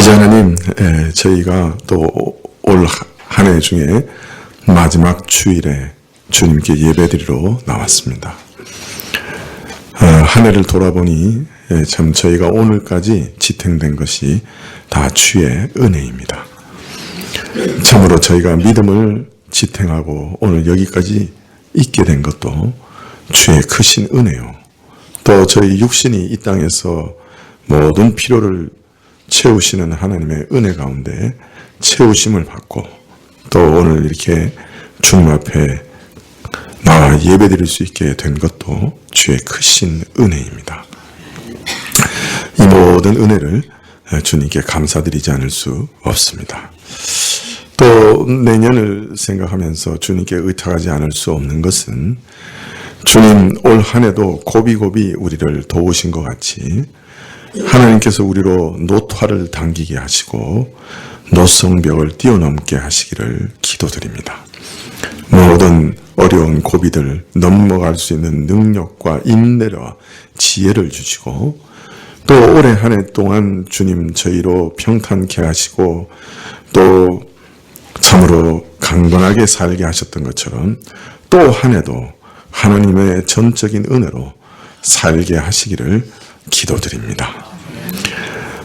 아버지 하나님, 저희가 또 올 한 해 중에 마지막 주일에 주님께 예배드리러 나왔습니다. 한 해를 돌아보니 참 저희가 오늘까지 지탱된 것이 다 주의 은혜입니다. 참으로 저희가 믿음을 지탱하고 오늘 여기까지 있게 된 것도 주의 크신 은혜요. 또 저희 육신이 이 땅에서 모든 필요를 채우시는 하나님의 은혜 가운데 채우심을 받고 또 오늘 이렇게 주님 앞에 나와 예배드릴 수 있게 된 것도 주의 크신 은혜입니다. 이 모든 은혜를 주님께 감사드리지 않을 수 없습니다. 또 내년을 생각하면서 주님께 의탁하지 않을 수 없는 것은 주님 올 한 해도 고비고비 우리를 도우신 것 같이 하나님께서 우리로 노화를 당기게 하시고 노성벽을 뛰어넘게 하시기를 기도드립니다. 모든 어려운 고비들 넘어갈 수 있는 능력과 인내와 지혜를 주시고 또 올해 한 해 동안 주님 저희로 평탄케 하시고 또 참으로 강건하게 살게 하셨던 것처럼 또 한 해도 하나님의 전적인 은혜로 살게 하시기를 기도드립니다.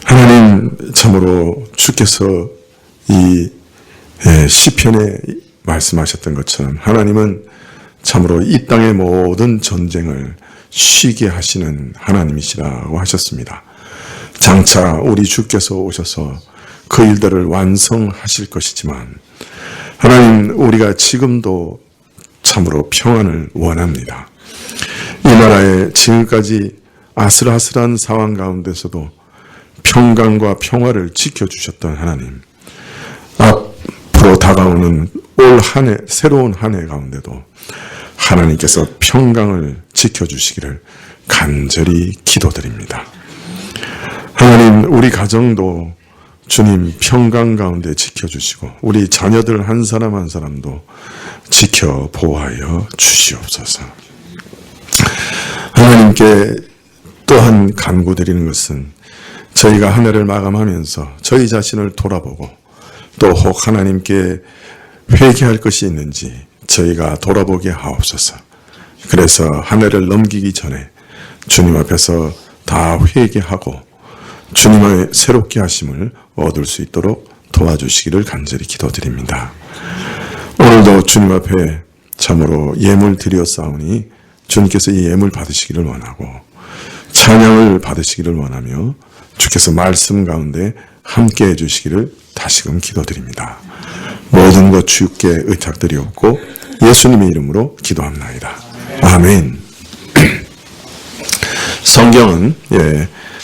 하나님 참으로 주께서 이 시편에 말씀하셨던 것처럼 하나님은 참으로 이 땅의 모든 전쟁을 쉬게 하시는 하나님이시라고 하셨습니다. 장차 우리 주께서 오셔서 그 일들을 완성하실 것이지만 하나님 우리가 지금도 참으로 평안을 원합니다. 이 나라에 지금까지 아슬아슬한 상황 가운데서도 평강과 평화를 지켜주셨던 하나님, 앞으로 다가오는 올 한 해, 새로운 한 해 가운데도 하나님께서 평강을 지켜주시기를 간절히 기도드립니다. 하나님, 우리 가정도 주님 평강 가운데 지켜주시고 우리 자녀들 한 사람 한 사람도 지켜 보호하여 주시옵소서. 하나님께 또한 간구드리는 것은 저희가 한 해를 마감하면서 저희 자신을 돌아보고 또 혹 하나님께 회개할 것이 있는지 저희가 돌아보게 하옵소서. 그래서 한 해를 넘기기 전에 주님 앞에서 다 회개하고 주님의 새롭게 하심을 얻을 수 있도록 도와주시기를 간절히 기도드립니다. 오늘도 주님 앞에 참으로 예물 드렸사오니 주님께서 이 예물 받으시기를 원하고 찬양을 받으시기를 원하며 주께서 말씀 가운데 함께 해주시기를 다시금 기도드립니다. 모든 것 주께 의탁드리옵고 예수님의 이름으로 기도합나이다. 아멘. 성경은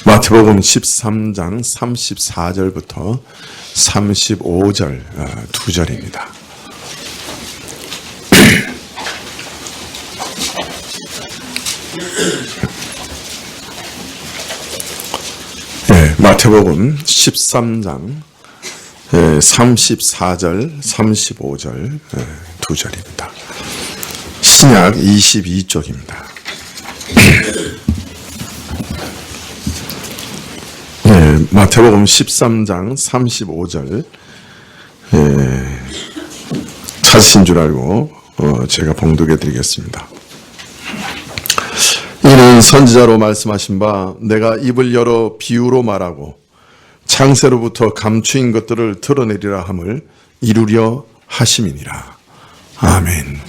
마태복음 13장 34절부터 35절 두 절입니다. 마태복음 13장 34절, 35절 두 절입니다. 신약 22쪽입니다. 마태복음 13장 35절 찾으신 줄 알고 제가 봉독해 드리겠습니다. 이는 선지자로 말씀하신 바 내가 입을 열어 비유로 말하고 창세로부터 감추인 것들을 드러내리라 함을 이루려 하심이니라. 아멘.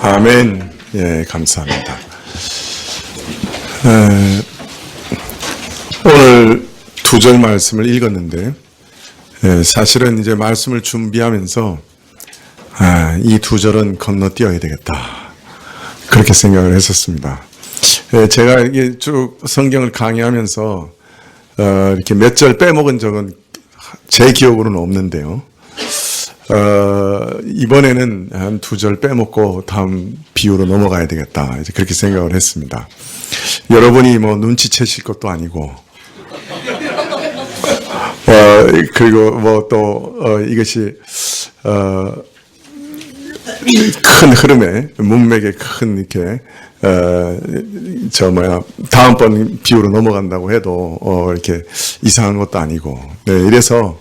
아멘. 예, 감사합니다. 오늘 2절 말씀을 읽었는데, 사실은 이제 말씀을 준비하면서 이 2절은 건너뛰어야 되겠다, 그렇게 생각을 했었습니다. 제가 이게 쭉 성경을 강의하면서 이렇게 몇 절 빼먹은 적은 제 기억으로는 없는데요. 이번에는 한 2절 빼먹고 다음 비유로 넘어가야 되겠다, 이제 그렇게 생각을 했습니다. 여러분이 뭐 눈치채실 것도 아니고, 그리고 뭐 또 이것이 큰 흐름에, 문맥에 큰 이렇게 다음번 비유로 넘어간다고 해도 이렇게 이상한 것도 아니고, 네, 이래서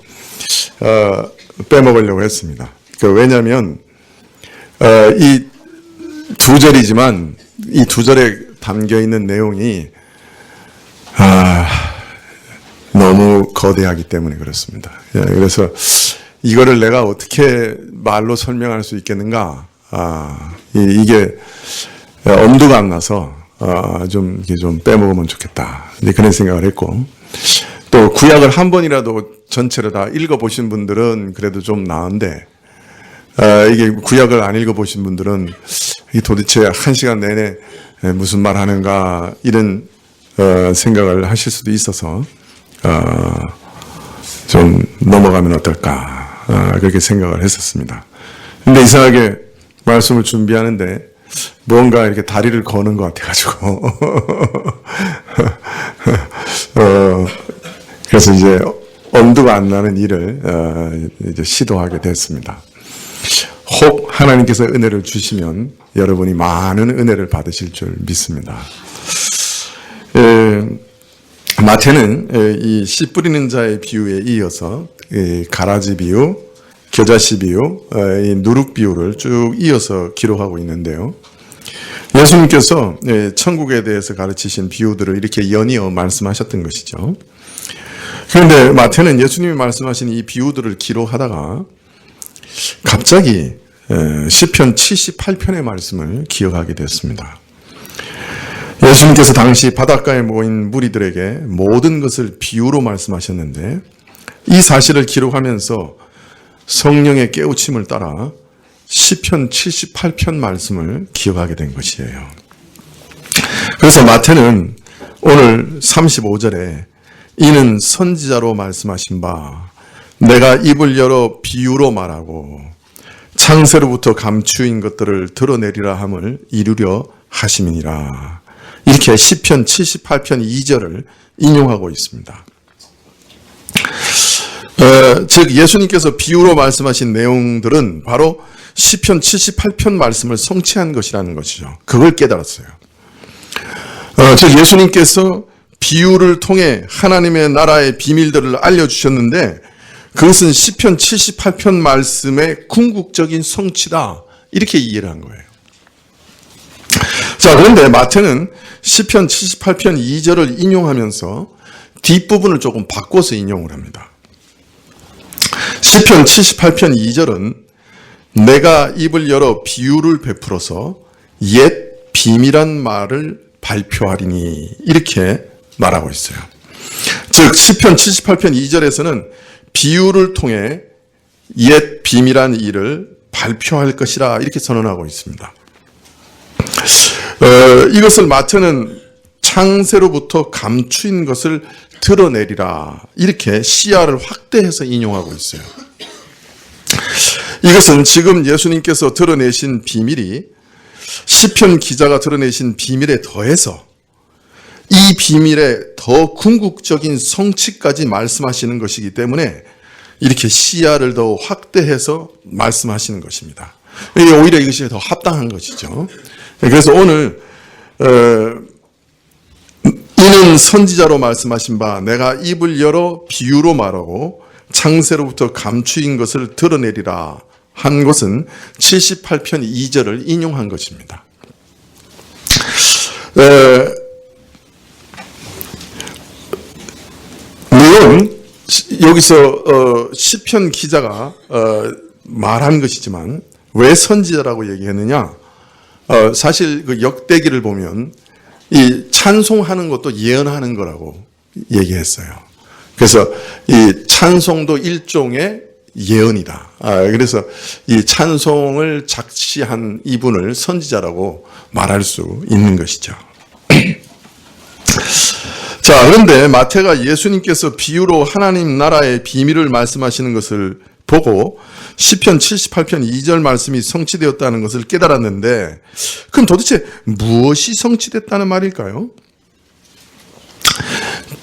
빼먹으려고 했습니다. 왜냐하면 이 2절이지만 이 2절에 담겨 있는 내용이 너무 거대하기 때문에 그렇습니다. 그래서 이거를 내가 어떻게 말로 설명할 수 있겠는가? 이게 엄두가 안 나서 좀 빼먹으면 좋겠다, 그런 생각을 했고, 또 구약을 한 번이라도 전체를 다 읽어보신 분들은 그래도 좀 나은데, 이게 구약을 안 읽어보신 분들은 이게 도대체 1시간 내내 무슨 말 하는가, 이런 생각을 하실 수도 있어서 좀 넘어가면 어떨까, 그렇게 생각을 했었습니다. 근데 이상하게 말씀을 준비하는데 뭔가 이렇게 다리를 거는 것 같아가지고 그래서 이제 엄두가 안 나는 일을 이제 시도하게 됐습니다. 혹 하나님께서 은혜를 주시면 여러분이 많은 은혜를 받으실 줄 믿습니다. 마태는 이 씨 뿌리는 자의 비유에 이어서 가라지 비유, 겨자씨 비유, 이 누룩 비유를 쭉 이어서 기록하고 있는데요. 예수님께서 천국에 대해서 가르치신 비유들을 이렇게 연이어 말씀하셨던 것이죠. 그런데 마태는 예수님이 말씀하신 이 비유들을 기록하다가 갑자기 시편 78편의 말씀을 기억하게 됐습니다. 예수님께서 당시 바닷가에 모인 무리들에게 모든 것을 비유로 말씀하셨는데, 이 사실을 기록하면서 성령의 깨우침을 따라 시편 78편 말씀을 기억하게 된 것이에요. 그래서 마태는 오늘 35절에 이는 선지자로 말씀하신 바 내가 입을 열어 비유로 말하고 창세로부터 감추인 것들을 드러내리라 함을 이루려 하심이니라, 이렇게 시편 78편 2절을 인용하고 있습니다. 즉 예수님께서 비유로 말씀하신 내용들은 바로 시편 78편 말씀을 성취한 것이라는 것이죠. 그걸 깨달았어요. 즉 예수님께서 비유를 통해 하나님의 나라의 비밀들을 알려주셨는데, 그것은 시편 78편 말씀의 궁극적인 성취다, 이렇게 이해를 한 거예요. 자, 그런데 마태는 시편 78편 2절을 인용하면서 뒷부분을 조금 바꿔서 인용을 합니다. 시편 78편 2절은 내가 입을 열어 비유를 베풀어서 옛 비밀한 말을 발표하리니, 이렇게 말하고 있어요. 즉 시편 78편 2절에서는 비유를 통해 옛 비밀한 일을 발표할 것이라, 이렇게 선언하고 있습니다. 이것을 마태는 창세로부터 감추인 것을 드러내리라, 이렇게 시야를 확대해서 인용하고 있어요. 이것은 지금 예수님께서 드러내신 비밀이 시편 기자가 드러내신 비밀에 더해서 이 비밀의 더 궁극적인 성취까지 말씀하시는 것이기 때문에 이렇게 시야를 더 확대해서 말씀하시는 것입니다. 오히려 이것이 더 합당한 것이죠. 그래서 오늘 이는 선지자로 말씀하신 바 내가 입을 열어 비유로 말하고 창세로부터 감추인 것을 드러내리라 한 것은 78편 2절을 인용한 것입니다. 물론 여기서 시편 기자가 말한 것이지만 왜 선지자라고 얘기했느냐? 사실 그 역대기를 보면 이 찬송하는 것도 예언하는 거라고 얘기했어요. 그래서 이 찬송도 일종의 예언이다. 그래서 이 찬송을 작시한 이분을 선지자라고 말할 수 있는 것이죠. 자, 그런데 마태가 예수님께서 비유로 하나님 나라의 비밀을 말씀하시는 것을 보고 시편 78편 2절 말씀이 성취되었다는 것을 깨달았는데, 그럼 도대체 무엇이 성취됐다는 말일까요?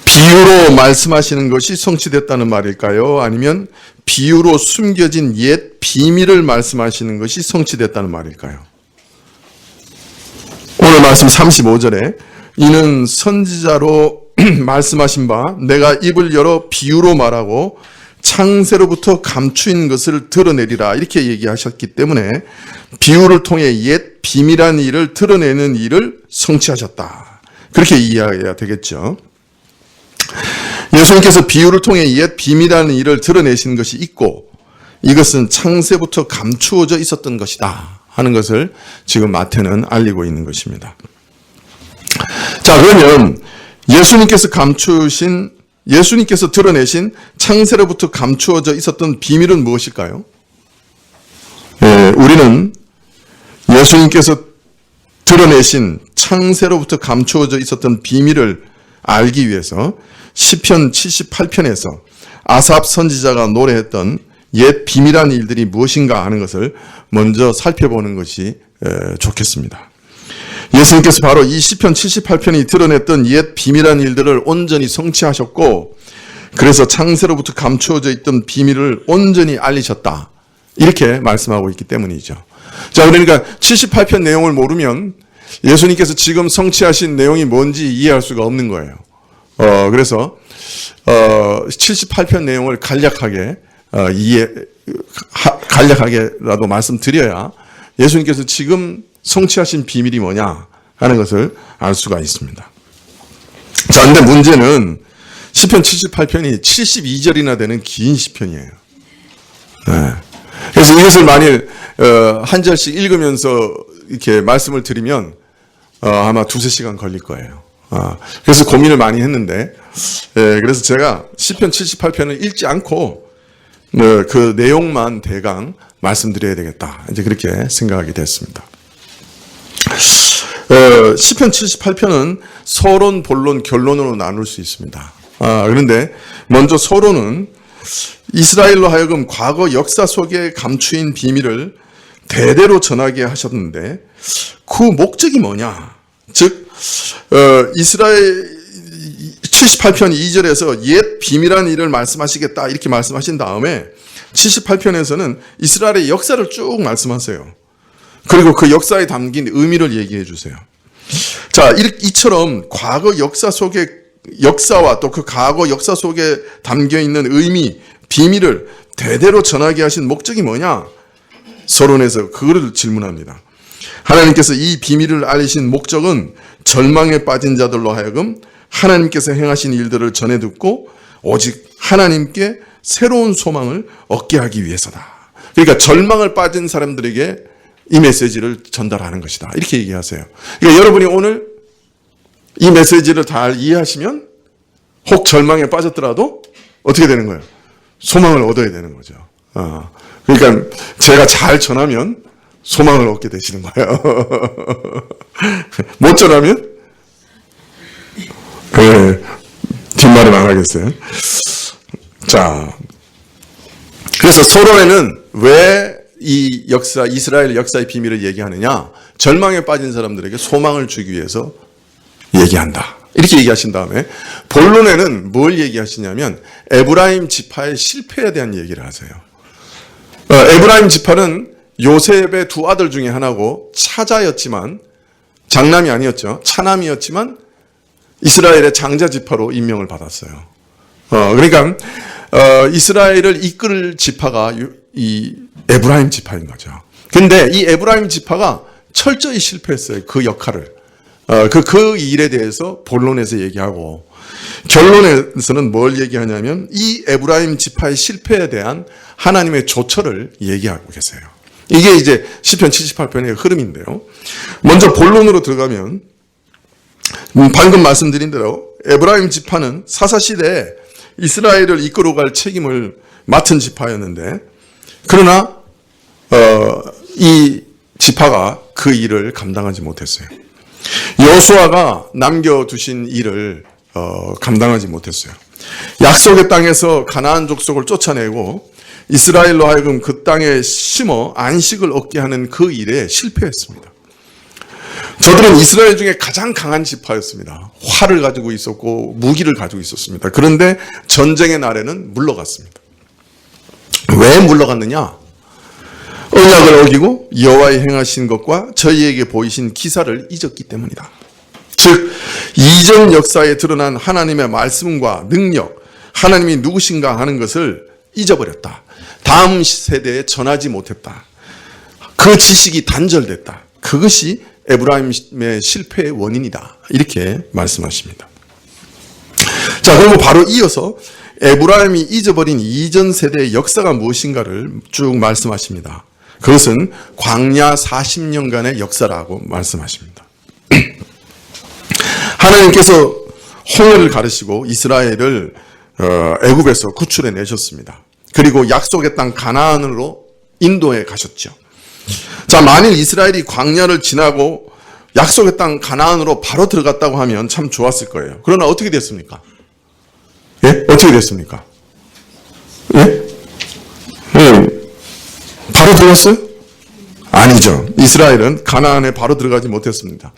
비유로 말씀하시는 것이 성취됐다는 말일까요? 아니면 비유로 숨겨진 옛 비밀을 말씀하시는 것이 성취됐다는 말일까요? 오늘 말씀 35절에 이는 선지자로 말씀하신 바 내가 입을 열어 비유로 말하고 창세로부터 감추인 것을 드러내리라 이렇게 얘기하셨기 때문에 비유를 통해 옛 비밀한 일을 드러내는 일을 성취하셨다. 그렇게 이해해야 되겠죠. 예수님께서 비유를 통해 옛 비밀한 일을 드러내신 것이 있고 이것은 창세부터 감추어져 있었던 것이다 하는 것을 지금 마태는 알리고 있는 것입니다. 자, 그러면 예수님께서 드러내신 창세로부터 감추어져 있었던 비밀은 무엇일까요? 우리는 예수님께서 드러내신 창세로부터 감추어져 있었던 비밀을 알기 위해서 시편 78편에서 아삽 선지자가 노래했던 옛 비밀한 일들이 무엇인가 하는 것을 먼저 살펴보는 것이 좋겠습니다. 예수님께서 바로 이 시편 78편이 드러냈던 옛 비밀한 일들을 온전히 성취하셨고 그래서 창세로부터 감추어져 있던 비밀을 온전히 알리셨다. 이렇게 말씀하고 있기 때문이죠. 자, 그러니까 78편 내용을 모르면 예수님께서 지금 성취하신 내용이 뭔지 이해할 수가 없는 거예요. 그래서 78편 내용을 간략하게라도 말씀드려야 예수님께서 지금 성취하신 비밀이 뭐냐 하는 것을 알 수가 있습니다. 자, 근데 문제는 시편 78편이 72절이나 되는 긴 시편이에요. 네. 그래서 이것을 만일 한 절씩 읽으면서 이렇게 말씀을 드리면 아마 두세 시간 걸릴 거예요. 그래서 고민을 많이 했는데, 그래서 제가 시편 78편을 읽지 않고 그 내용만 대강 말씀드려야 되겠다. 이제 그렇게 생각하게 됐습니다. 시편 78편은 서론, 본론, 결론으로 나눌 수 있습니다. 그런데 먼저 서론은 이스라엘로 하여금 과거 역사 속에 감추인 비밀을 대대로 전하게 하셨는데 그 목적이 뭐냐? 즉 이스라엘 78편 2절에서 옛 비밀한 일을 말씀하시겠다 이렇게 말씀하신 다음에 78편에서는 이스라엘의 역사를 쭉 말씀하세요. 그리고 그 역사에 담긴 의미를 얘기해 주세요. 자, 이처럼 과거 역사 속에 역사와 또 그 과거 역사 속에 담겨 있는 의미, 비밀을 대대로 전하게 하신 목적이 뭐냐? 서론에서 그거를 질문합니다. 하나님께서 이 비밀을 알리신 목적은 절망에 빠진 자들로 하여금 하나님께서 행하신 일들을 전해 듣고 오직 하나님께 새로운 소망을 얻게 하기 위해서다. 그러니까 절망을 빠진 사람들에게 이 메시지를 전달하는 것이다. 이렇게 얘기하세요. 그러니까 여러분이 오늘 이 메시지를 잘 이해하시면 혹 절망에 빠졌더라도 어떻게 되는 거예요? 소망을 얻어야 되는 거죠. 그러니까 제가 잘 전하면 소망을 얻게 되시는 거예요. 못 전하면 뒷말은 안 하겠어요. 자, 그래서 서론에는 왜 이 역사, 이스라엘 역사의 비밀을 얘기하느냐? 절망에 빠진 사람들에게 소망을 주기 위해서 얘기한다. 이렇게 얘기하신 다음에 본론에는 뭘 얘기하시냐면 에브라임 지파의 실패에 대한 얘기를 하세요. 에브라임 지파는 요셉의 두 아들 중에 하나고 차자였지만 장남이 아니었죠. 차남이었지만 이스라엘의 장자 지파로 임명을 받았어요. 그러니까 이스라엘을 이끌 지파가 이 에브라임 지파인 거죠. 근데 이 에브라임 지파가 철저히 실패했어요. 그 역할을. 그 일에 대해서 본론에서 얘기하고 결론에서는 뭘 얘기하냐면 이 에브라임 지파의 실패에 대한 하나님의 조처를 얘기하고 계세요. 이게 이제 시편 78편의 흐름인데요. 먼저 본론으로 들어가면 방금 말씀드린 대로 에브라임 지파는 사사시대에 이스라엘을 이끌어갈 책임을 맡은 지파였는데, 그러나 이 지파가 그 일을 감당하지 못했어요. 여호수아가 남겨두신 일을 감당하지 못했어요. 약속의 땅에서 가나안 족속을 쫓아내고 이스라엘로 하여금 그 땅에 심어 안식을 얻게 하는 그 일에 실패했습니다. 저들은 이스라엘 중에 가장 강한 지파였습니다. 활을 가지고 있었고 무기를 가지고 있었습니다. 그런데 전쟁의 날에는 물러갔습니다. 왜 물러갔느냐? 언약을 어기고 여호와의 행하신 것과 저희에게 보이신 기사를 잊었기 때문이다. 즉 이전 역사에 드러난 하나님의 말씀과 능력, 하나님이 누구신가 하는 것을 잊어버렸다. 다음 세대에 전하지 못했다. 그 지식이 단절됐다. 그것이 에브라임의 실패의 원인이다. 이렇게 말씀하십니다. 자, 그리고 바로 이어서 에브라임이 잊어버린 이전 세대의 역사가 무엇인가를 쭉 말씀하십니다. 그것은 광야 40년간의 역사라고 말씀하십니다. 하나님께서 홍해를 가르시고 이스라엘을 애굽에서 구출해 내셨습니다. 그리고 약속의 땅 가나안으로 인도해 가셨죠. 자, 만일 이스라엘이 광야를 지나고 약속의 땅 가나안으로 바로 들어갔다고 하면 참 좋았을 거예요. 그러나 어떻게 됐습니까? 예? 어떻게 됐습니까? 예? 바로 들어갔어요? 아니죠. 이스라엘은 가나안에 바로 들어가지 못했습니다.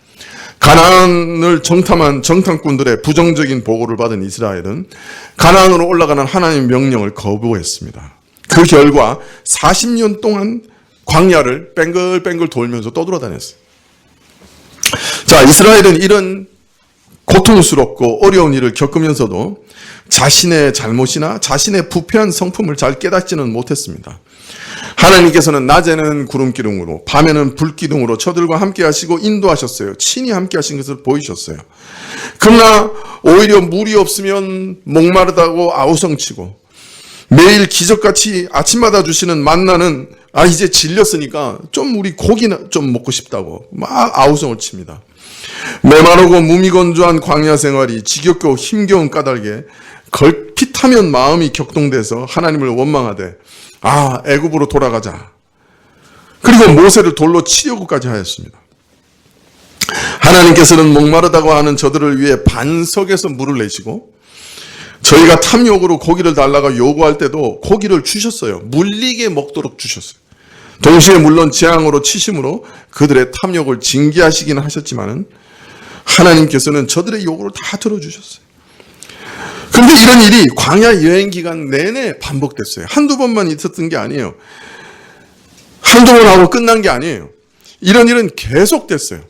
가나안을 정탐한 정탐꾼들의 부정적인 보고를 받은 이스라엘은 가나안으로 올라가는 하나님의 명령을 거부했습니다. 그 결과 40년 동안 광야를 뺑글뺑글 돌면서 떠돌아다녔어요. 자, 이스라엘은 이런 고통스럽고 어려운 일을 겪으면서도 자신의 잘못이나 자신의 부패한 성품을 잘 깨닫지는 못했습니다. 하나님께서는 낮에는 구름기둥으로 밤에는 불기둥으로 저들과 함께 하시고 인도하셨어요. 친히 함께 하신 것을 보이셨어요. 그러나 오히려 물이 없으면 목마르다고 아우성치고 매일 기적같이 아침마다 주시는 만나는 이제 질렸으니까 좀 우리 고기나 좀 먹고 싶다고 막 아우성을 칩니다. 메마르고 무미건조한 광야 생활이 지겹고 힘겨운 까닭에 걸핏하면 마음이 격동돼서 하나님을 원망하되 애굽으로 돌아가자. 그리고 모세를 돌로 치려고까지 하였습니다. 하나님께서는 목마르다고 하는 저들을 위해 반석에서 물을 내시고 저희가 탐욕으로 고기를 달라고 요구할 때도 고기를 주셨어요. 물리게 먹도록 주셨어요. 동시에 물론 재앙으로 치심으로 그들의 탐욕을 징계하시기는 하셨지만 하나님께서는 저들의 요구를 다 들어주셨어요. 그런데 이런 일이 광야 여행 기간 내내 반복됐어요. 한두 번만 있었던 게 아니에요. 한두 번 하고 끝난 게 아니에요. 이런 일은 계속됐어요.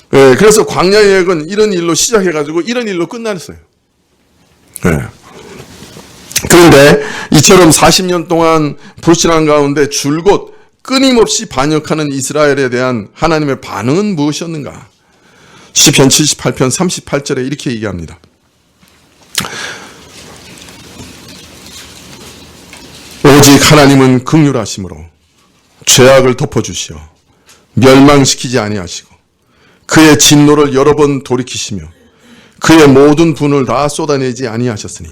그래서 광야 여행은 이런 일로 시작해가지고 이런 일로 끝났어요. 그런데 이처럼 40년 동안 불신앙 가운데 줄곧 끊임없이 반역하는 이스라엘에 대한 하나님의 반응은 무엇이었는가? 시편 78편 38절에 이렇게 얘기합니다. 오직 하나님은 긍휼하심으로 죄악을 덮어주시어 멸망시키지 아니하시고 그의 진노를 여러 번 돌이키시며 그의 모든 분을 다 쏟아내지 아니하셨으니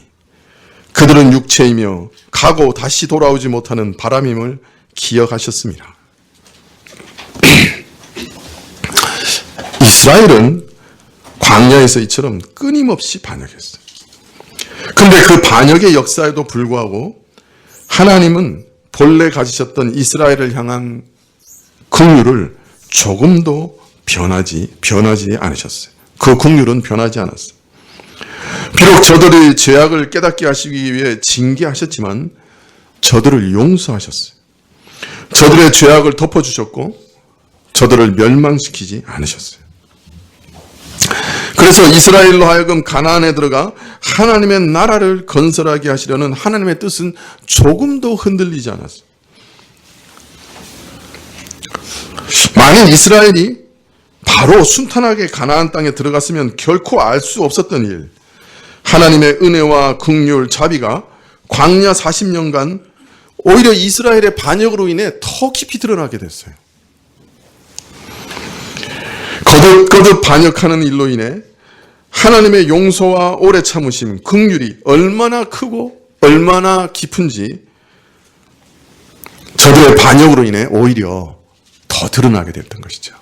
그들은 육체이며 가고 다시 돌아오지 못하는 바람임을 기억하셨습니다. 이스라엘은 광야에서 이처럼 끊임없이 반역했어요. 그런데 그 반역의 역사에도 불구하고 하나님은 본래 가지셨던 이스라엘을 향한 긍휼을 조금도 변하지 않으셨어요. 그 긍휼은 변하지 않았어요. 비록 저들의 죄악을 깨닫게 하시기 위해 징계하셨지만 저들을 용서하셨어요. 저들의 죄악을 덮어주셨고 저들을 멸망시키지 않으셨어요. 그래서 이스라엘로 하여금 가나안에 들어가 하나님의 나라를 건설하게 하시려는 하나님의 뜻은 조금도 흔들리지 않았어요. 만일 이스라엘이 바로 순탄하게 가나안 땅에 들어갔으면 결코 알 수 없었던 일, 하나님의 은혜와 긍휼, 자비가 광야 40년간 오히려 이스라엘의 반역으로 인해 더 깊이 드러나게 됐어요. 거듭거듭 반역하는 일로 인해 하나님의 용서와 오래 참으심, 긍휼이 얼마나 크고 얼마나 깊은지 저들의 반역으로 인해 오히려 더 드러나게 됐던 것이죠.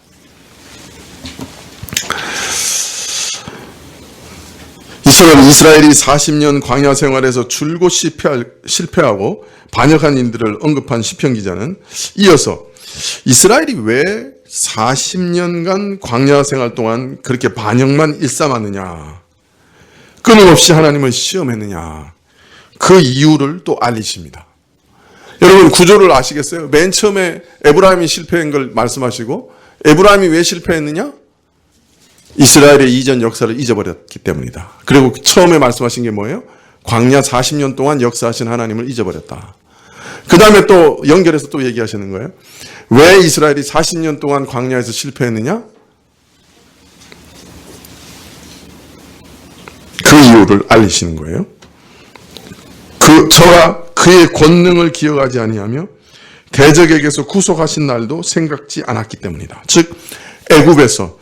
이처럼 이스라엘이 40년 광야 생활에서 줄곧 실패하고 반역한 일들을 언급한 시편 기자는 이어서 이스라엘이 왜 40년간 광야 생활 동안 그렇게 반역만 일삼았느냐, 끊임없이 하나님을 시험했느냐, 그 이유를 또 알리십니다. 여러분 구조를 아시겠어요? 맨 처음에 에브라임이 실패한 걸 말씀하시고, 에브라임이 왜 실패했느냐? 이스라엘의 이전 역사를 잊어버렸기 때문이다. 그리고 처음에 말씀하신 게 뭐예요? 광야 40년 동안 역사하신 하나님을 잊어버렸다. 그 다음에 또 연결해서 또 얘기하시는 거예요. 왜 이스라엘이 40년 동안 광야에서 실패했느냐? 그 이유를 알리시는 거예요. 저가 그의 권능을 기억하지 아니하며 대적에게서 구속하신 날도 생각지 않았기 때문이다. 즉 애굽에서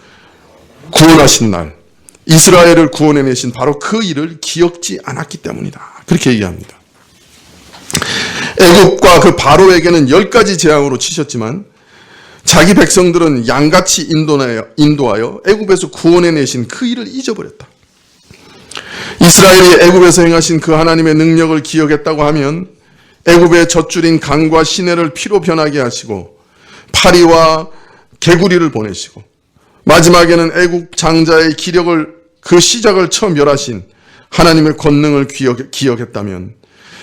구원하신 날, 이스라엘을 구원해내신 바로 그 일을 기억지 않았기 때문이다. 그렇게 얘기합니다. 애굽과 그 바로에게는 10가지 재앙으로 치셨지만 자기 백성들은 양같이 인도하여 애굽에서 구원해내신 그 일을 잊어버렸다. 이스라엘이 애굽에서 행하신 그 하나님의 능력을 기억했다고 하면 애굽의 젖줄인 강과 시내를 피로 변하게 하시고 파리와 개구리를 보내시고 마지막에는 애국 장자의 기력을 그 시작을 처음 멸하신 하나님의 권능을 기억했다면,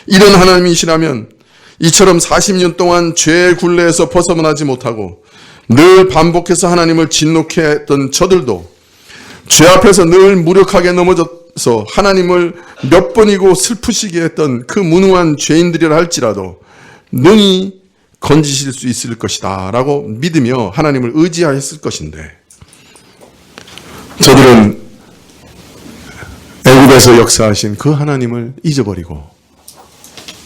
이런 하나님이시라면 이처럼 40년 동안 죄의 굴레에서 벗어나지 못하고 늘 반복해서 하나님을 진노케 했던 저들도 죄 앞에서 늘 무력하게 넘어져서 하나님을 몇 번이고 슬프시게 했던 그 무능한 죄인들이라 할지라도 능히 건지실 수 있을 것이다 라고 믿으며 하나님을 의지하였을 것인데, 저들은 애굽에서 역사하신 그 하나님을 잊어버리고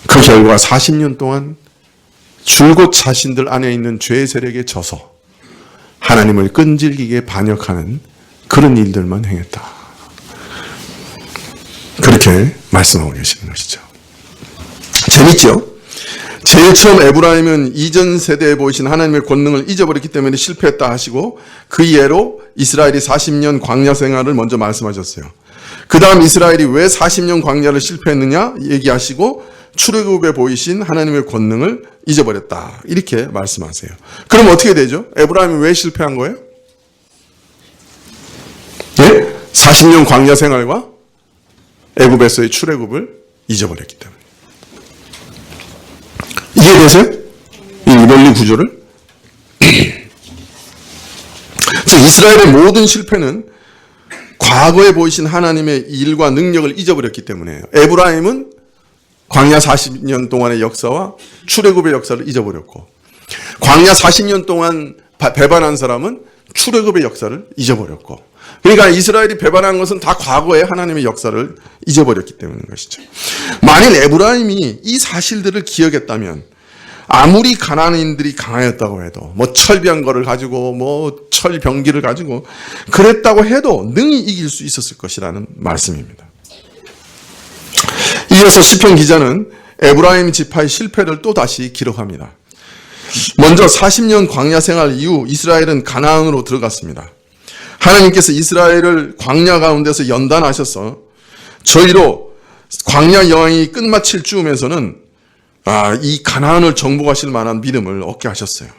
그 결과 40년 동안 줄곧 자신들 안에 있는 죄의 세력에 져서 하나님을 끈질기게 반역하는 그런 일들만 행했다. 그렇게 말씀하고 계시는 것이죠. 재밌죠? 제일 처음 에브라임은 이전 세대에 보이신 하나님의 권능을 잊어버렸기 때문에 실패했다 하시고, 그 예로 이스라엘이 40년 광야 생활을 먼저 말씀하셨어요. 그 다음 이스라엘이 왜 40년 광야를 실패했느냐 얘기하시고 출애굽에 보이신 하나님의 권능을 잊어버렸다 이렇게 말씀하세요. 그럼 어떻게 되죠? 에브라임이 왜 실패한 거예요? 예? 40년 광야 생활과 애굽에서의 출애굽을 잊어버렸기 때문에. 이해되세요? 이 논리 구조를? 즉 이스라엘의 모든 실패는 과거에 보이신 하나님의 일과 능력을 잊어버렸기 때문에요. 에브라임은 광야 40년 동안의 역사와 출애굽의 역사를 잊어버렸고, 광야 40년 동안 배반한 사람은 출애굽의 역사를 잊어버렸고, 그러니까 이스라엘이 배반한 것은 다 과거의 하나님의 역사를 잊어버렸기 때문인 것이죠. 만일 에브라임이 이 사실들을 기억했다면 아무리 가나안인들이 강하였다고 해도 철병거를 가지고 철병기를 가지고 그랬다고 해도 능히 이길 수 있었을 것이라는 말씀입니다. 이어서 시편 기자는 에브라임 지파의 실패를 또 다시 기록합니다. 먼저 40년 광야 생활 이후 이스라엘은 가나안으로 들어갔습니다. 하나님께서 이스라엘을 광야 가운데서 연단하셔서 저희로 광야 여행이 끝마칠 즈음에서는 이 가나안을 정복하실 만한 믿음을 얻게 하셨어요.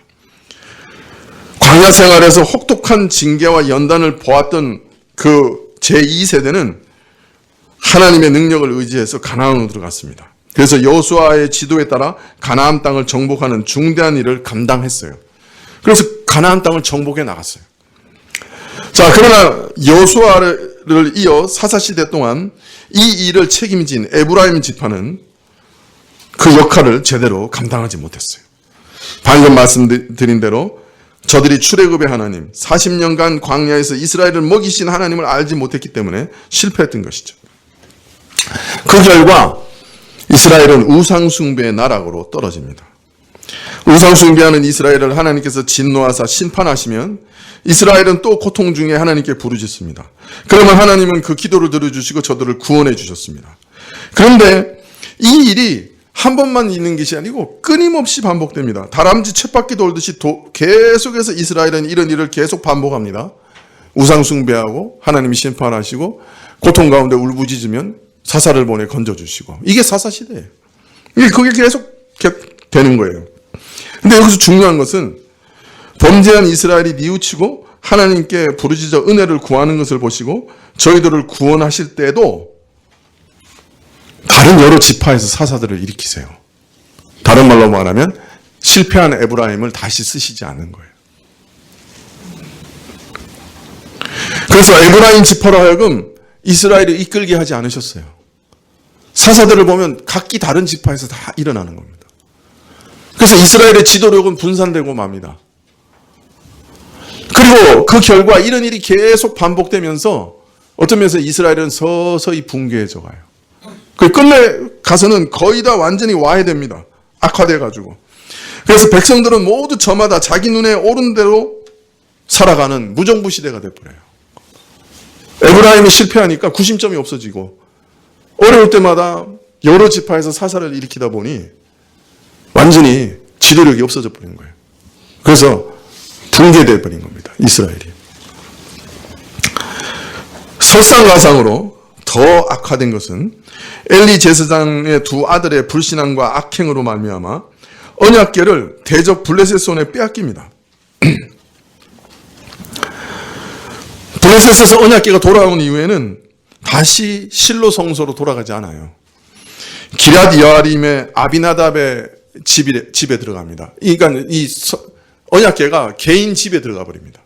광야 생활에서 혹독한 징계와 연단을 보았던 그 제2세대는 하나님의 능력을 의지해서 가나안으로 들어갔습니다. 그래서 여호수아의 지도에 따라 가나안 땅을 정복하는 중대한 일을 감당했어요. 그래서 가나안 땅을 정복해 나갔어요. 자, 그러나 여호수아를 이어 사사시대 동안 이 일을 책임진 에브라임 지파는 그 역할을 제대로 감당하지 못했어요. 방금 말씀드린 대로 저들이 출애굽의 하나님, 40년간 광야에서 이스라엘을 먹이신 하나님을 알지 못했기 때문에 실패했던 것이죠. 그 결과 이스라엘은 우상숭배의 나락으로 떨어집니다. 우상숭배하는 이스라엘을 하나님께서 진노하사 심판하시면 이스라엘은 또 고통 중에 하나님께 부르짖습니다. 그러면 하나님은 그 기도를 들어주시고 저들을 구원해 주셨습니다. 그런데 이 일이 한 번만 있는 것이 아니고 끊임없이 반복됩니다. 다람쥐 쳇바퀴 돌듯이 계속해서 이스라엘은 이런 일을 계속 반복합니다. 우상숭배하고 하나님이 심판하시고 고통 가운데 울부짖으면 사사를 보내 건져주시고, 이게 사사시대예요. 그게 계속 되는 거예요. 근데 여기서 중요한 것은 범죄한 이스라엘이 뉘우치고 하나님께 부르짖어 은혜를 구하는 것을 보시고 저희들을 구원하실 때도 다른 여러 지파에서 사사들을 일으키세요. 다른 말로 말하면 실패한 에브라임을 다시 쓰시지 않는 거예요. 그래서 에브라임 지파로 하여금 이스라엘을 이끌게 하지 않으셨어요. 사사들을 보면 각기 다른 지파에서 다 일어나는 겁니다. 그래서 이스라엘의 지도력은 분산되고 맙니다. 그리고 그 결과 이런 일이 계속 반복되면서 어떤 면에서 이스라엘은 서서히 붕괴해져 가요. 끝내 가서는 거의 다 완전히 와해됩니다. 악화돼가지고. 그래서 백성들은 모두 저마다 자기 눈에 오른 대로 살아가는 무정부 시대가 돼버려요. 에브라임이 실패하니까 구심점이 없어지고 어려울 때마다 여러 지파에서 사사를 일으키다 보니 완전히 지도력이 없어져 버린 거예요. 그래서 붕괴돼 버린 겁니다. 이스라엘이. 설상가상으로 더 악화된 것은 엘리 제사장의 두 아들의 불신앙과 악행으로 말미암아 언약궤를 대적 블레셋 손에 빼앗깁니다. 블레셋에서 언약궤가 돌아온 이후에는 다시 실로 성소로 돌아가지 않아요. 기럇 여아림의 아비나답의 집에 들어갑니다. 그러니까 이 언약궤가 개인 집에 들어가 버립니다.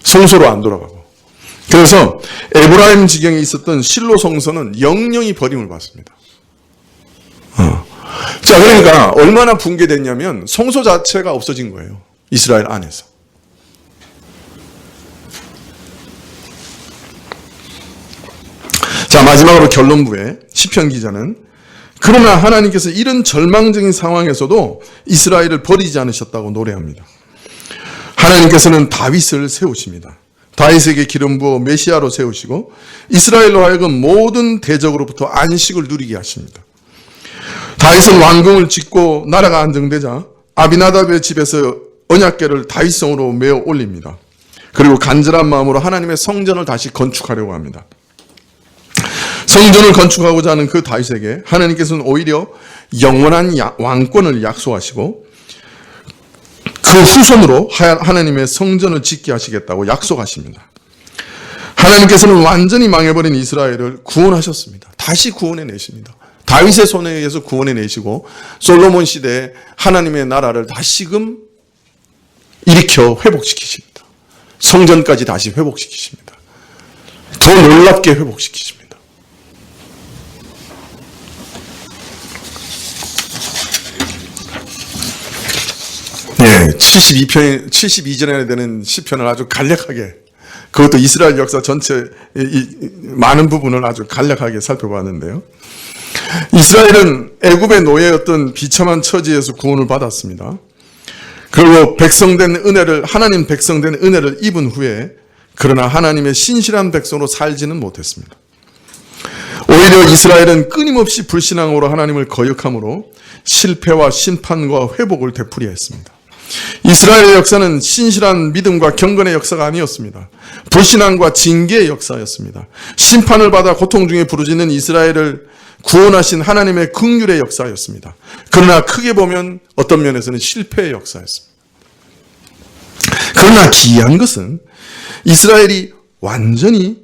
성소로 안 돌아가고. 그래서 에브라임 지경에 있었던 실로 성소는 영영이 버림을 받습니다. 자, 그러니까 얼마나 붕괴됐냐면 성소 자체가 없어진 거예요. 이스라엘 안에서. 자, 마지막으로 결론부에 시편 기자는 그러나 하나님께서 이런 절망적인 상황에서도 이스라엘을 버리지 않으셨다고 노래합니다. 하나님께서는 다윗을 세우십니다. 다윗에게 기름 부어 메시아로 세우시고 이스라엘로 하여금 모든 대적으로부터 안식을 누리게 하십니다. 다윗은 왕궁을 짓고 나라가 안정되자 아비나답의 집에서 언약궤를 다윗성으로 메어 올립니다. 그리고 간절한 마음으로 하나님의 성전을 다시 건축하려고 합니다. 성전을 건축하고자 하는 그 다윗에게 하나님께서는 오히려 영원한 왕권을 약속하시고 그 후손으로 하나님의 성전을 짓게 하시겠다고 약속하십니다. 하나님께서는 완전히 망해버린 이스라엘을 구원하셨습니다. 다시 구원해내십니다. 다윗의 손에 의해서 구원해내시고 솔로몬 시대에 하나님의 나라를 다시금 일으켜 회복시키십니다. 성전까지 다시 회복시키십니다. 더 놀랍게 회복시키십니다. 네, 72전에 되는 시편을 아주 간략하게, 그것도 이스라엘 역사 전체 많은 부분을 아주 간략하게 살펴봤는데요. 이스라엘은 애굽의 노예였던 비참한 처지에서 구원을 받았습니다. 그리고 하나님 백성된 은혜를 입은 후에 그러나 하나님의 신실한 백성으로 살지는 못했습니다. 오히려 이스라엘은 끊임없이 불신앙으로 하나님을 거역함으로 실패와 심판과 회복을 되풀이했습니다. 이스라엘의 역사는 신실한 믿음과 경건의 역사가 아니었습니다. 불신앙과 징계의 역사였습니다. 심판을 받아 고통 중에 부르짖는 이스라엘을 구원하신 하나님의 긍휼의 역사였습니다. 그러나 크게 보면 어떤 면에서는 실패의 역사였습니다. 그러나 기이한 것은 이스라엘이 완전히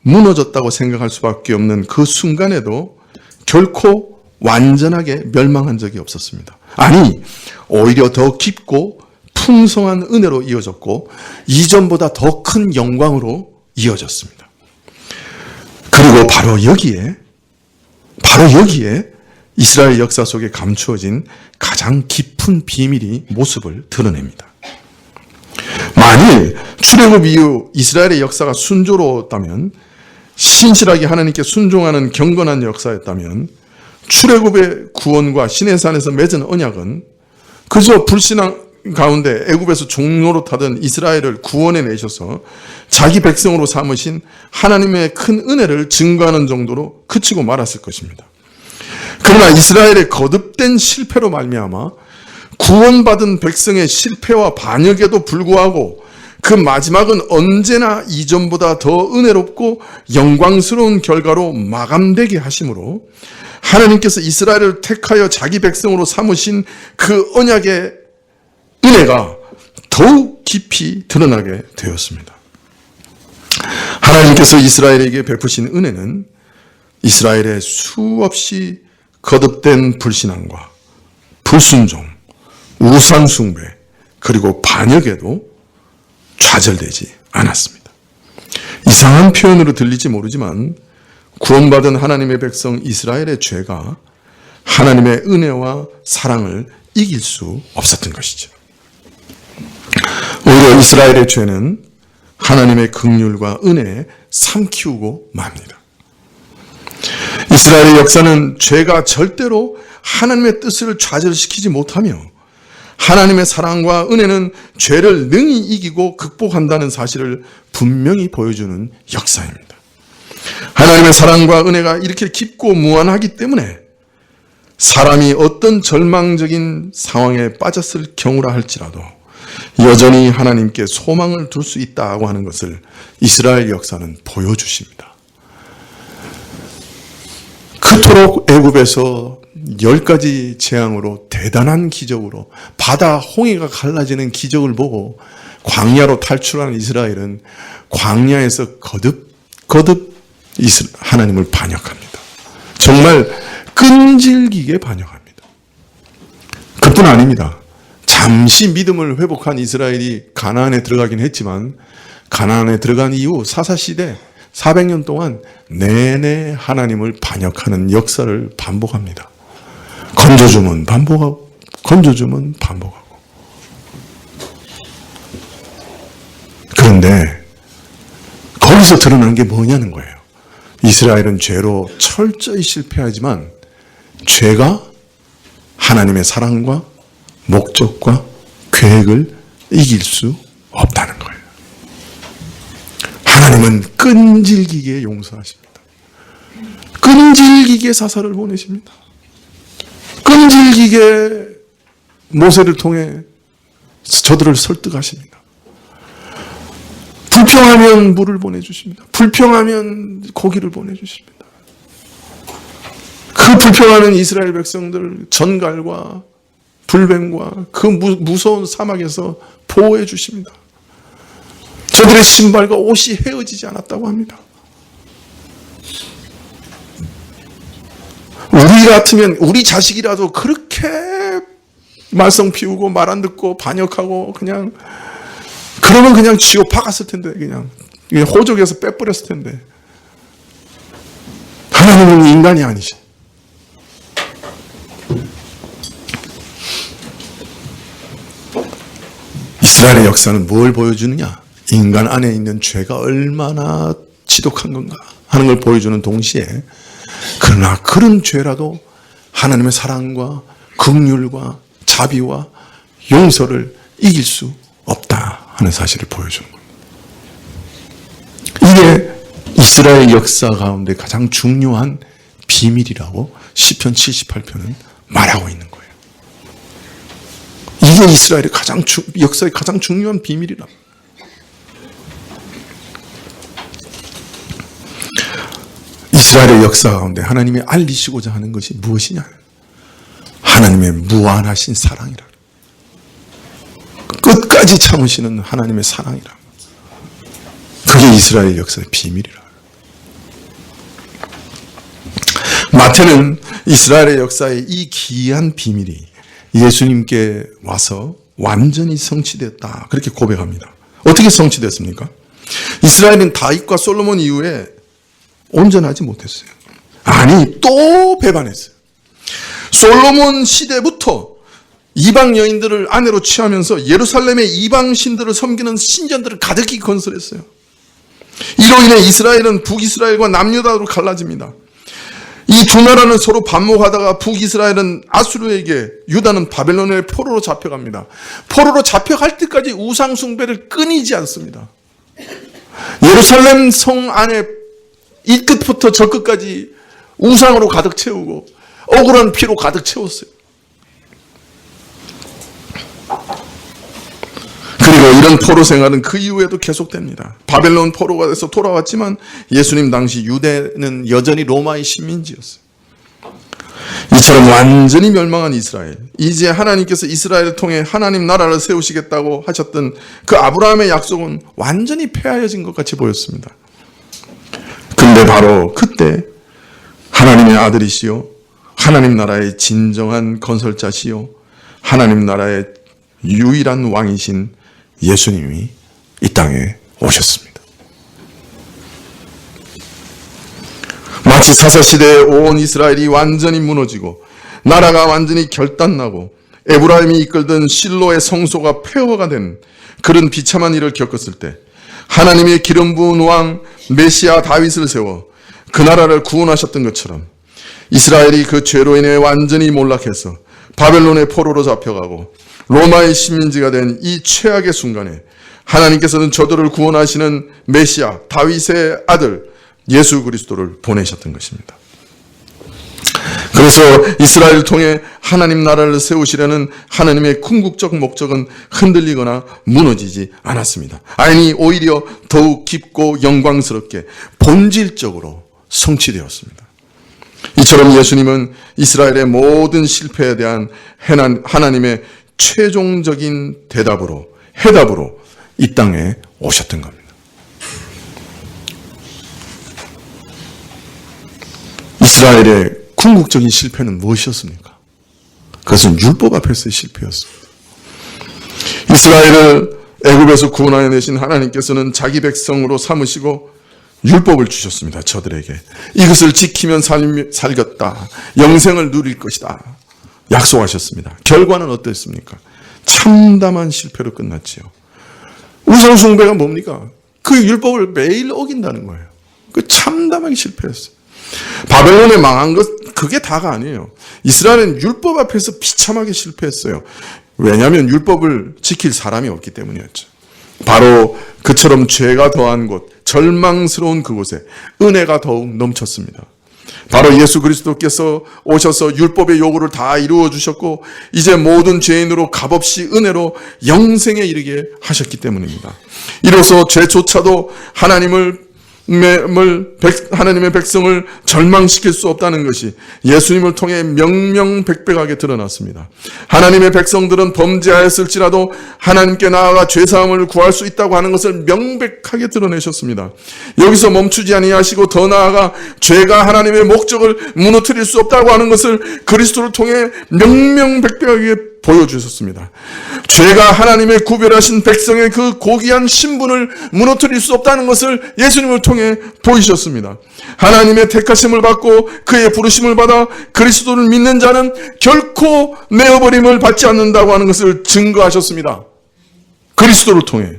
무너졌다고 생각할 수밖에 없는 그 순간에도 결코 완전하게 멸망한 적이 없었습니다. 아니, 오히려 더 깊고 풍성한 은혜로 이어졌고 이전보다 더 큰 영광으로 이어졌습니다. 그리고 바로 여기에 이스라엘 역사 속에 감추어진 가장 깊은 비밀이 모습을 드러냅니다. 만일 출애굽 이후 이스라엘의 역사가 순조로웠다면, 신실하게 하나님께 순종하는 경건한 역사였다면 출애굽의 구원과 시내산에서 맺은 언약은 그저 불신앙 가운데 애굽에서 종노릇하던 이스라엘을 구원해 내셔서 자기 백성으로 삼으신 하나님의 큰 은혜를 증거하는 정도로 그치고 말았을 것입니다. 그러나 이스라엘의 거듭된 실패로 말미암아 구원받은 백성의 실패와 반역에도 불구하고 그 마지막은 언제나 이전보다 더 은혜롭고 영광스러운 결과로 마감되게 하심으로 하나님께서 이스라엘을 택하여 자기 백성으로 삼으신 그 언약의 은혜가 더욱 깊이 드러나게 되었습니다. 하나님께서 이스라엘에게 베푸신 은혜는 이스라엘의 수없이 거듭된 불신앙과 불순종, 우상숭배, 그리고 반역에도 좌절되지 않았습니다. 이상한 표현으로 들릴지 모르지만 구원받은 하나님의 백성 이스라엘의 죄가 하나님의 은혜와 사랑을 이길 수 없었던 것이죠. 오히려 이스라엘의 죄는 하나님의 긍휼과 은혜에 삼키우고 맙니다. 이스라엘의 역사는 죄가 절대로 하나님의 뜻을 좌절시키지 못하며 하나님의 사랑과 은혜는 죄를 능히 이기고 극복한다는 사실을 분명히 보여주는 역사입니다. 하나님의 사랑과 은혜가 이렇게 깊고 무한하기 때문에 사람이 어떤 절망적인 상황에 빠졌을 경우라 할지라도 여전히 하나님께 소망을 둘 수 있다고 하는 것을 이스라엘 역사는 보여주십니다. 그토록 애굽에서 10가지 재앙으로 대단한 기적으로 바다 홍해가 갈라지는 기적을 보고 광야로 탈출하는 이스라엘은 광야에서 거듭 하나님을 반역합니다. 정말 끈질기게 반역합니다. 그뿐 아닙니다. 잠시 믿음을 회복한 이스라엘이 가나안에 들어가긴 했지만 가나안에 들어간 이후 사사시대 400년 동안 내내 하나님을 반역하는 역사를 반복합니다. 건져주면 반복하고 건져주면 반복하고. 그런데 거기서 드러난 게 뭐냐는 거예요. 이스라엘은 죄로 철저히 실패하지만 죄가 하나님의 사랑과 목적과 계획을 이길 수 없다는 거예요. 하나님은 끈질기게 용서하십니다. 끈질기게 사사를 보내십니다. 끈질기게 모세를 통해 저들을 설득하십니다. 불평하면 물을 보내주십니다. 불평하면 고기를 보내주십니다. 그 불평하는 이스라엘 백성들 전갈과 불뱀과 그 무서운 사막에서 보호해 주십니다. 저들의 신발과 옷이 헤어지지 않았다고 합니다. 우리 같으면 우리 자식이라도 그렇게 말썽 피우고 말 안 듣고 반역하고 그러면 그냥 지옥 박았을 텐데 그냥 호적에서 빼버렸을 텐데 하나님은 인간이 아니시. 이스라엘의 역사는 뭘 보여주느냐? 인간 안에 있는 죄가 얼마나 지독한 건가 하는 걸 보여주는 동시에 그러나 그런 죄라도 하나님의 사랑과 긍휼과 자비와 용서를 이길 수 없다 하는 사실을 보여주는 겁니다. 이게 이스라엘 역사 가운데 가장 중요한 비밀이라고 시편 78편은 말하고 있는 거예요. 이게 이스라엘의 역사의 가장 중요한 비밀이라. 이스라엘의 역사 가운데 하나님이 알리시고자 하는 것이 무엇이냐? 하나님의 무한하신 사랑이라. 끝까지 참으시는 하나님의 사랑이라. 그게 이스라엘 역사의 비밀이라. 마태는 이스라엘의 역사의 이 기이한 비밀이 예수님께 와서 완전히 성취됐다. 그렇게 고백합니다. 어떻게 성취됐습니까? 이스라엘은 다윗과 솔로몬 이후에 온전하지 못했어요. 아니, 또 배반했어요. 솔로몬 시대부터 이방 여인들을 아내로 취하면서 예루살렘의 이방 신들을 섬기는 신전들을 가득히 건설했어요. 이로 인해 이스라엘은 북이스라엘과 남유다로 갈라집니다. 이 두 나라는 서로 반목하다가 북이스라엘은 아수르에게, 유다는 바벨론의 포로로 잡혀갑니다. 포로로 잡혀갈 때까지 우상 숭배를 끊이지 않습니다. 예루살렘 성 안에 이 끝부터 저 끝까지 우상으로 가득 채우고 억울한 피로 가득 채웠어요. 그리고 이런 포로 생활은 그 이후에도 계속됩니다. 바벨론 포로가 돼서 돌아왔지만 예수님 당시 유대는 여전히 로마의 식민지였어요. 이처럼 완전히 멸망한 이스라엘, 이제 하나님께서 이스라엘을 통해 하나님 나라를 세우시겠다고 하셨던 그 아브라함의 약속은 완전히 폐하여진 것 같이 보였습니다. 근데 바로 그때 하나님의 아들이시요, 하나님 나라의 진정한 건설자시요, 하나님 나라의 유일한 왕이신 예수님이 이 땅에 오셨습니다. 마치 사사시대에 온 이스라엘이 완전히 무너지고 나라가 완전히 결단나고 에브라임이 이끌던 실로의 성소가 폐허가 된 그런 비참한 일을 겪었을 때 하나님의 기름 부은 왕 메시아 다윗을 세워 그 나라를 구원하셨던 것처럼 이스라엘이 그 죄로 인해 완전히 몰락해서 바벨론의 포로로 잡혀가고 로마의 식민지가 된 이 최악의 순간에 하나님께서는 저들을 구원하시는 메시아 다윗의 아들 예수 그리스도를 보내셨던 것입니다. 그래서 이스라엘을 통해 하나님 나라를 세우시려는 하나님의 궁극적 목적은 흔들리거나 무너지지 않았습니다. 아니, 오히려 더욱 깊고 영광스럽게 본질적으로 성취되었습니다. 이처럼 예수님은 이스라엘의 모든 실패에 대한 하나님의 최종적인 해답으로 이 땅에 오셨던 겁니다. 이스라엘의 궁극적인 실패는 무엇이었습니까? 그것은 율법 앞에서의 실패였습니다. 이스라엘을 애굽에서 구원하여 내신 하나님께서는 자기 백성으로 삼으시고 율법을 주셨습니다. 저들에게 이것을 지키면 살겠다, 영생을 누릴 것이다 약속하셨습니다. 결과는 어땠습니까? 참담한 실패로 끝났지요. 우상 숭배가 뭡니까? 그 율법을 매일 어긴다는 거예요. 그 참담하게 실패했어요. 바벨론에 망한 것 그게 다가 아니에요. 이스라엘은 율법 앞에서 비참하게 실패했어요. 왜냐하면 율법을 지킬 사람이 없기 때문이었죠. 바로 그처럼 죄가 더한 곳, 절망스러운 그곳에 은혜가 더욱 넘쳤습니다. 바로 예수 그리스도께서 오셔서 율법의 요구를 다 이루어 주셨고 이제 모든 죄인으로 값없이 은혜로 영생에 이르게 하셨기 때문입니다. 이로써 죄조차도 하나님의 백성을 절망시킬 수 없다는 것이 예수님을 통해 명명백백하게 드러났습니다. 하나님의 백성들은 범죄하였을지라도 하나님께 나아가 죄사함을 구할 수 있다고 하는 것을 명백하게 드러내셨습니다. 여기서 멈추지 아니하시고 더 나아가 죄가 하나님의 목적을 무너뜨릴 수 없다고 하는 것을 그리스도를 통해 명명백백하게 보여주셨습니다. 죄가 하나님의 구별하신 백성의 그 고귀한 신분을 무너뜨릴 수 없다는 것을 예수님을 통해 보이셨습니다. 하나님의 택하심을 받고 그의 부르심을 받아 그리스도를 믿는 자는 결코 내어버림을 받지 않는다고 하는 것을 증거하셨습니다. 그리스도를 통해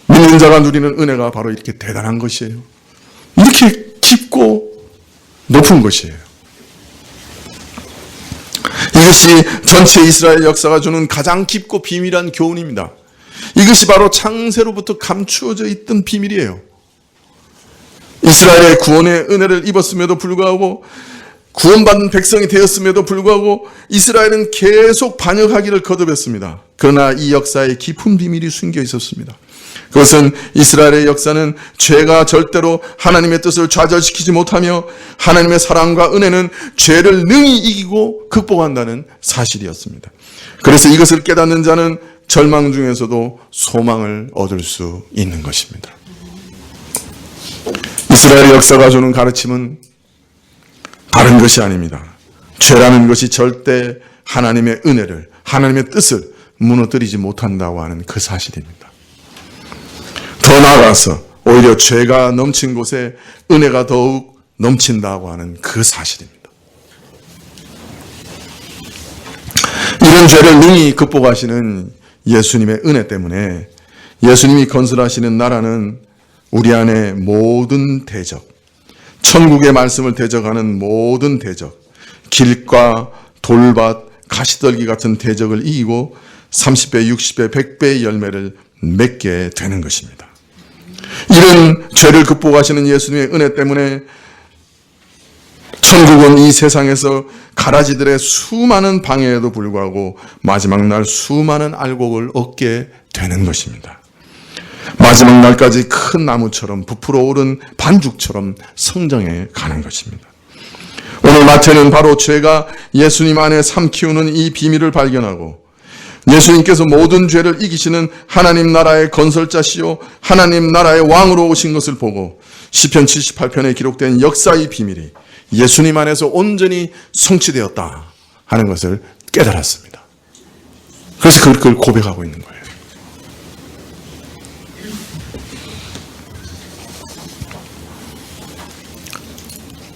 믿는 자가 누리는 은혜가 바로 이렇게 대단한 것이에요. 이렇게 깊고 높은 것이에요. 이것이 전체 이스라엘 역사가 주는 가장 깊고 비밀한 교훈입니다. 이것이 바로 창세로부터 감추어져 있던 비밀이에요. 이스라엘의 구원의 은혜를 입었음에도 불구하고 구원받은 백성이 되었음에도 불구하고 이스라엘은 계속 반역하기를 거듭했습니다. 그러나 이 역사에 깊은 비밀이 숨겨 있었습니다. 그것은 이스라엘의 역사는 죄가 절대로 하나님의 뜻을 좌절시키지 못하며 하나님의 사랑과 은혜는 죄를 능히 이기고 극복한다는 사실이었습니다. 그래서 이것을 깨닫는 자는 절망 중에서도 소망을 얻을 수 있는 것입니다. 이스라엘의 역사가 주는 가르침은 다른 것이 아닙니다. 죄라는 것이 절대 하나님의 은혜를, 하나님의 뜻을 무너뜨리지 못한다고 하는 그 사실입니다. 더 나아가서 오히려 죄가 넘친 곳에 은혜가 더욱 넘친다고 하는 그 사실입니다. 이런 죄를 능히 극복하시는 예수님의 은혜 때문에 예수님이 건설하시는 나라는 우리 안에 모든 대적, 천국의 말씀을 대적하는 모든 대적, 길과 돌밭, 가시떨기 같은 대적을 이기고 30배, 60배, 100배의 열매를 맺게 되는 것입니다. 이런 죄를 극복하시는 예수님의 은혜 때문에 천국은 이 세상에서 가라지들의 수많은 방해에도 불구하고 마지막 날 수많은 알곡을 얻게 되는 것입니다. 마지막 날까지 큰 나무처럼 부풀어 오른 반죽처럼 성장해 가는 것입니다. 오늘 마태는 바로 죄가 예수님 안에 삼키우는 이 비밀을 발견하고 예수님께서 모든 죄를 이기시는 하나님 나라의 건설자시요 하나님 나라의 왕으로 오신 것을 보고 시편 78편에 기록된 역사의 비밀이 예수님 안에서 온전히 성취되었다 하는 것을 깨달았습니다. 그래서 그걸 고백하고 있는 거예요.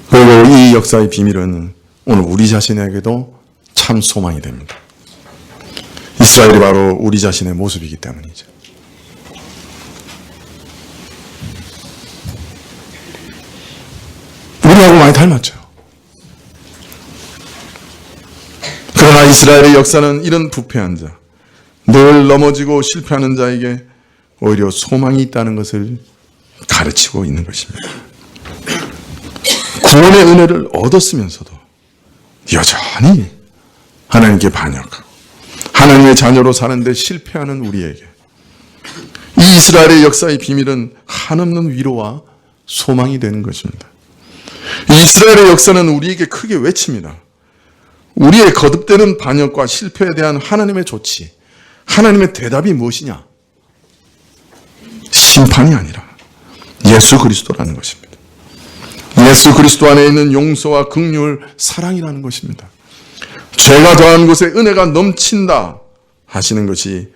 그리고 이 역사의 비밀은 오늘 우리 자신에게도 참 소망이 됩니다. 이스라엘이 바로 우리 자신의 모습이기 때문이죠. 우리하고 많이 닮았죠. 그러나 이스라엘의 역사는 이런 부패한 자, 늘 넘어지고 실패하는 자에게 오히려 소망이 있다는 것을 가르치고 있는 것입니다. 구원의 은혜를 얻었으면서도 여전히 하나님께 반역하고 하나님의 자녀로 사는데 실패하는 우리에게 이 이스라엘의 역사의 비밀은 한없는 위로와 소망이 되는 것입니다. 이 이스라엘의 역사는 우리에게 크게 외칩니다. 우리의 거듭되는 반역과 실패에 대한 하나님의 조치, 하나님의 대답이 무엇이냐? 심판이 아니라 예수 그리스도라는 것입니다. 예수 그리스도 안에 있는 용서와 긍휼, 사랑이라는 것입니다. 죄가 더한 곳에 은혜가 넘친다 하시는 것이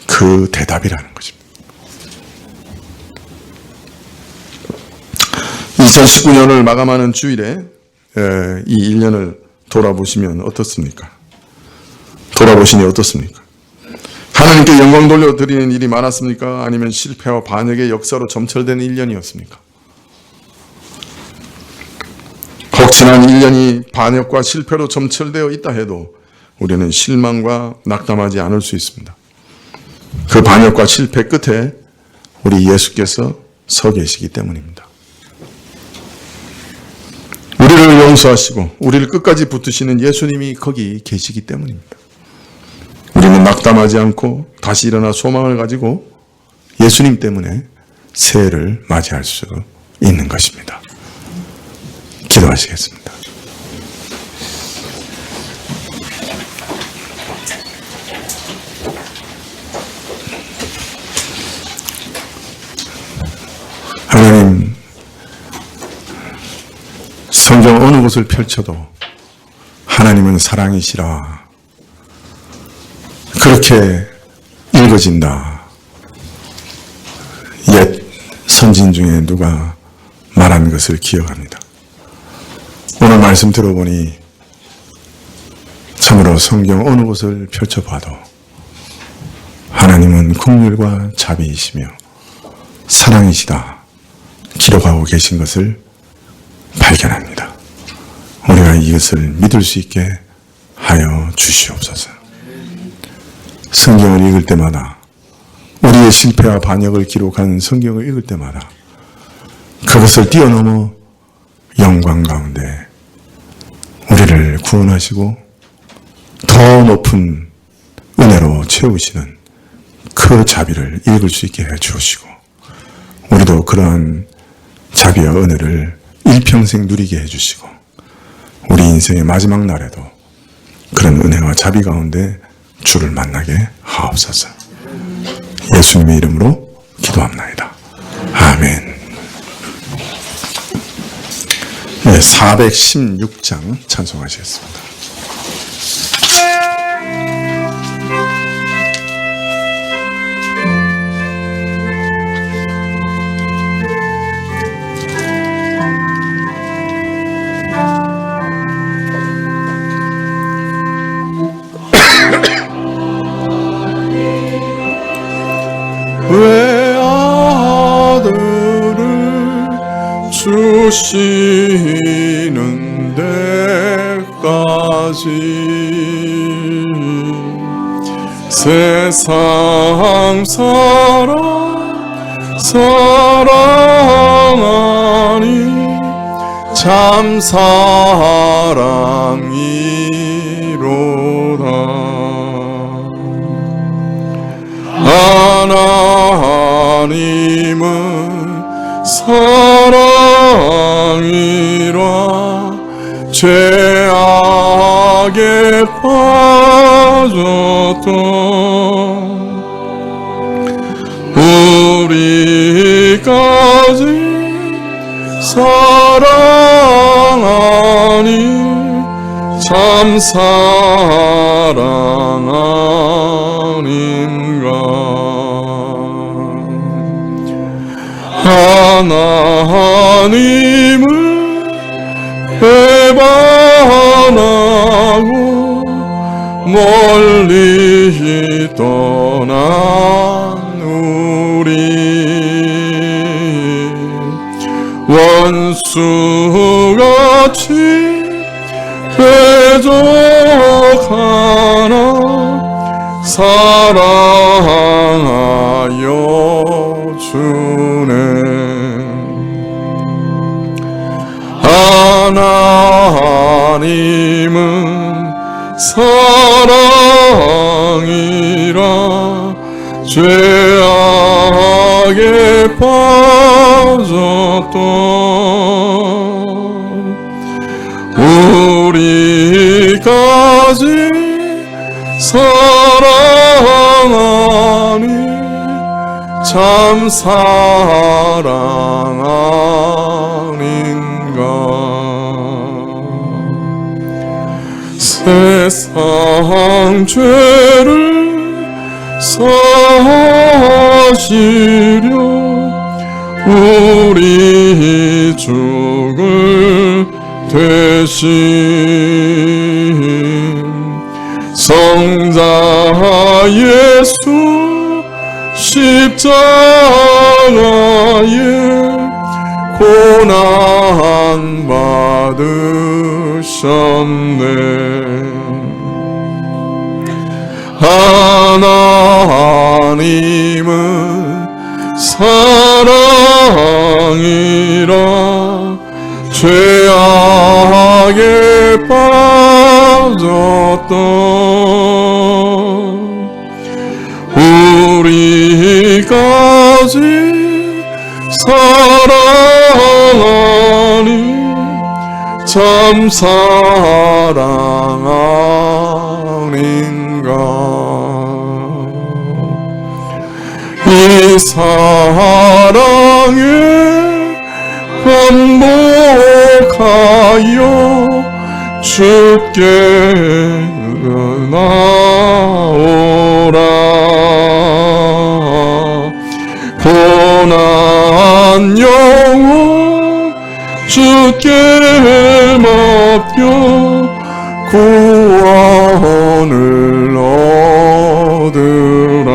그 대답이라는 것입니다. 2019년을 마감하는 주일에 이 1년을 돌아보시면 어떻습니까? 돌아보시니 어떻습니까? 하나님께 영광 돌려드리는 일이 많았습니까? 아니면 실패와 반역의 역사로 점철된 1년이었습니까? 혹 지난 1년이 반역과 실패로 점철되어 있다 해도 우리는 실망과 낙담하지 않을 수 있습니다. 그 반역과 실패 끝에 우리 예수께서 서 계시기 때문입니다. 우리를 용서하시고 우리를 끝까지 붙드시는 예수님이 거기 계시기 때문입니다. 우리는 낙담하지 않고 다시 일어나 소망을 가지고 예수님 때문에 새해를 맞이할 수 있는 것입니다. 기도하시겠습니다. 하나님, 성경 어느 곳을 펼쳐도 하나님은 사랑이시라 그렇게 읽어진다. 옛 선진 중에 누가 말한 것을 기억합니다. 오늘 말씀 들어보니 참으로 성경 어느 곳을 펼쳐봐도 하나님은 긍휼과 자비이시며 사랑이시다 기록하고 계신 것을 발견합니다. 우리가 이것을 믿을 수 있게 하여 주시옵소서. 성경을 읽을 때마다 우리의 실패와 반역을 기록한 성경을 읽을 때마다 그것을 뛰어넘어 영광 가운데 우리를 구원하시고 더 높은 은혜로 채우시는 그 자비를 읽을 수 있게 해 주시고 우리도 그러한 자비와 은혜를 일평생 누리게 해주시고 우리 인생의 마지막 날에도 그런 은혜와 자비 가운데 주를 만나게 하옵소서. 예수님의 이름으로 기도합나이다. 아멘. 네, 416장 찬송하시겠습니다. 외아들을 주시는 데까지 세상 사랑하니 참 사랑이로다. 하나님은 사랑이라 죄악에 빠졌던 우리까지 사랑하니 참 사랑 아닌가. 하나님을 배반하고 멀리 떠난 우리 원수같이 대적하나 사랑하여 주네. 하나님은 사랑이라 죄악에 빠졌던 우리까지 사랑하니 참 사랑 아닌가. 세상 죄를 사하시려 우리 죽을 대신 성자 예수 십자가에 고난 받으셨네. 하나님은 사랑이라 죄악에 빠졌던 우리까지 사랑하니 참 사랑 아닌가. 이 사랑에 반복하여 주께 나오라. 고난 영혼 주께 맡겨 구원을 얻으라.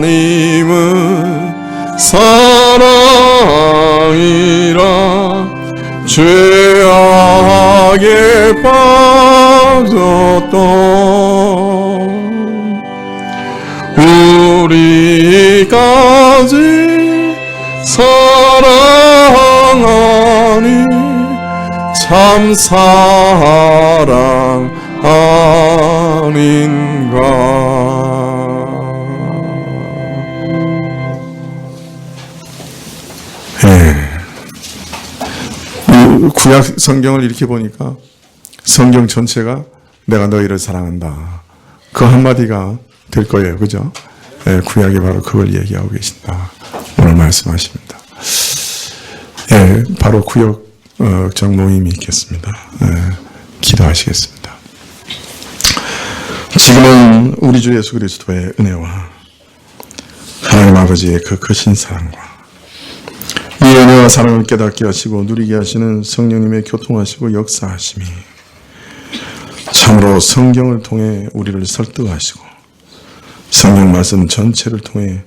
하나님은 사랑이라 죄악에 빠졌던 우리까지 사랑하니 참 사랑 아닌가. 구약 성경을 이렇게 보니까 성경 전체가 내가 너희를 사랑한다, 그 한마디가 될 거예요. 그죠? 구약이 바로 그걸 얘기하고 계신다 오늘 말씀하십니다. 바로 구역적 모임이 있겠습니다. 기도하시겠습니다. 지금은 우리 주 예수 그리스도의 은혜와 하나님 아버지의 그 크신 사랑과 이 은혜와 사랑을 깨닫게 하시고 누리게 하시는 성령님의 교통하시고 역사하심이 참으로 성경을 통해 우리를 설득하시고 성경 말씀 전체를 통해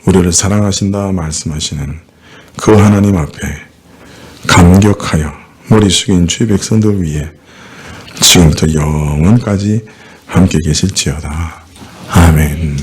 우리를 사랑하신다 말씀하시는 그 하나님 앞에 감격하여 머리 숙인 주의 백성들 위해 지금부터 영원까지 함께 계실지어다. 아멘.